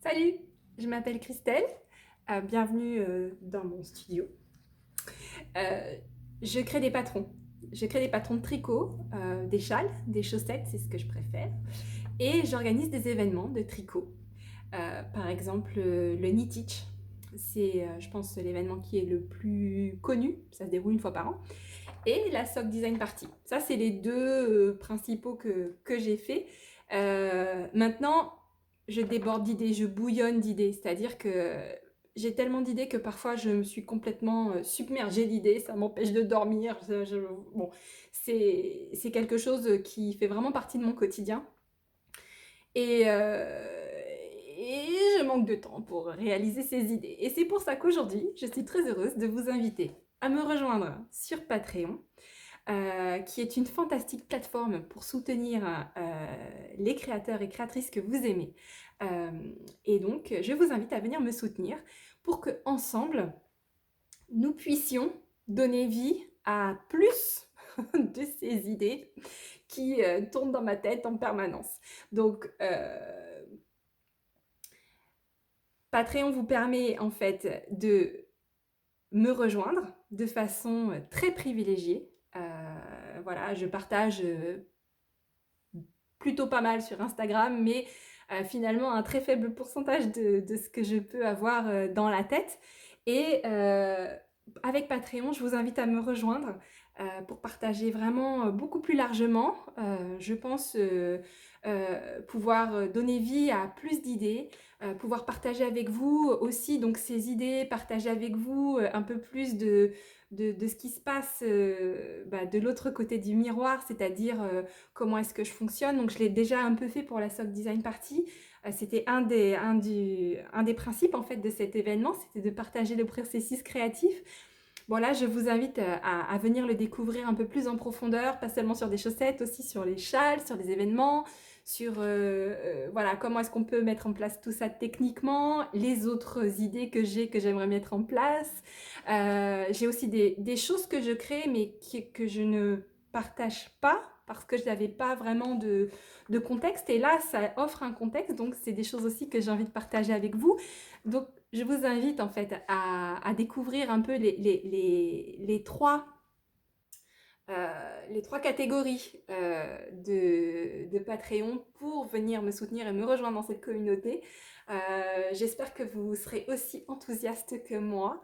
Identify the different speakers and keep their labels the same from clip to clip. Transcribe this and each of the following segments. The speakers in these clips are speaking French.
Speaker 1: Salut, je m'appelle Christelle. Bienvenue dans mon studio. Euh, je crée des patrons. Je crée des patrons de tricot, des châles, des chaussettes, c'est ce que je préfère. Et j'organise des événements de tricot. Par exemple, le Knitich. C'est, je pense, l'événement qui est le plus connu. Ça se déroule une fois par an. Et la Sock Design Party. Ça, c'est les deux principaux que j'ai fait. Maintenant, je déborde d'idées, je bouillonne d'idées. C'est-à-dire que j'ai tellement d'idées que parfois je me suis complètement submergée d'idées. Ça m'empêche de dormir. Bon, c'est quelque chose qui fait vraiment partie de mon quotidien. Et, je manque de temps pour réaliser ces idées. Et c'est pour ça qu'aujourd'hui, je suis très heureuse de vous inviter à me rejoindre sur Patreon, qui est une fantastique plateforme pour soutenir les créateurs et créatrices que vous aimez. Euh, et donc, je vous invite à venir me soutenir pour que ensemble, nous puissions donner vie à plus de ces idées qui tournent dans ma tête en permanence. Donc, Patreon vous permet en fait de me rejoindre de façon très privilégiée. Voilà, je partage plutôt pas mal sur Instagram, mais finalement un très faible pourcentage de ce que je peux avoir dans la tête. Et avec Patreon, je vous invite à me rejoindre pour partager vraiment beaucoup plus largement. Je pense pouvoir donner vie à plus d'idées, pouvoir partager avec vous aussi donc ces idées, partager avec vous un peu plus de ce qui se passe de l'autre côté du miroir, c'est-à-dire comment est-ce que je fonctionne. Donc je l'ai déjà un peu fait pour la Sock Design Party. C'était un des principes en fait de cet événement, c'était de partager le processus créatif. Bon là, je vous invite à venir le découvrir un peu plus en profondeur, pas seulement sur des chaussettes, aussi sur les châles, sur des événements, sur voilà, comment est-ce qu'on peut mettre en place tout ça techniquement, les autres idées que j'ai, que j'aimerais mettre en place. J'ai aussi des choses que je crée mais que je ne partage pas parce que je n'avais pas vraiment de contexte. Et là, ça offre un contexte, donc c'est des choses aussi que j'ai envie de partager avec vous. Donc, je vous invite en fait à découvrir un peu les trois catégories de Patreon pour venir me soutenir et me rejoindre dans cette communauté. J'espère que vous serez aussi enthousiaste que moi.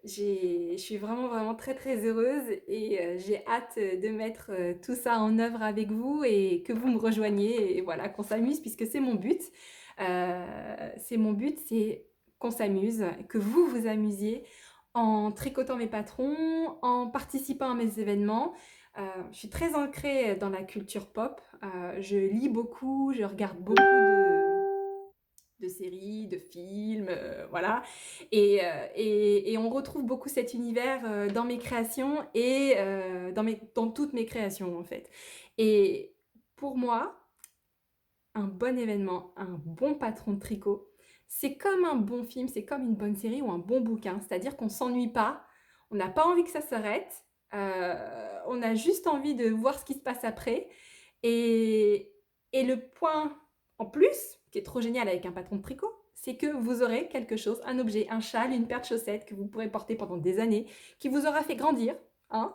Speaker 1: Je suis vraiment, vraiment très, très heureuse et j'ai hâte de mettre tout ça en œuvre avec vous et que vous me rejoigniez et voilà, qu'on s'amuse puisque c'est mon but. C'est mon but, c'est qu'on s'amuse, que vous vous amusiez en tricotant mes patrons, en participant à mes événements. Je suis très ancrée dans la culture pop. Je lis beaucoup, je regarde beaucoup de séries, de films, voilà. Et on retrouve beaucoup cet univers dans mes créations et dans toutes mes créations en fait. Et pour moi, un bon événement, un bon patron de tricot, c'est comme un bon film, c'est comme une bonne série ou un bon bouquin. C'est-à-dire qu'on ne s'ennuie pas, on n'a pas envie que ça s'arrête, on a juste envie de voir ce qui se passe après. Et, et le point en plus, qui est trop génial avec un patron de tricot, c'est que vous aurez quelque chose, un objet, un châle, une paire de chaussettes que vous pourrez porter pendant des années, qui vous aura fait grandir, hein,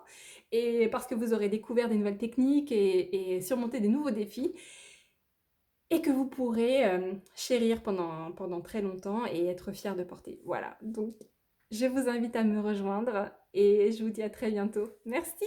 Speaker 1: et parce que vous aurez découvert des nouvelles techniques et surmonté des nouveaux défis et que vous pourrez chérir pendant très longtemps et être fier de porter. Voilà, donc je vous invite à me rejoindre et je vous dis à très bientôt. Merci!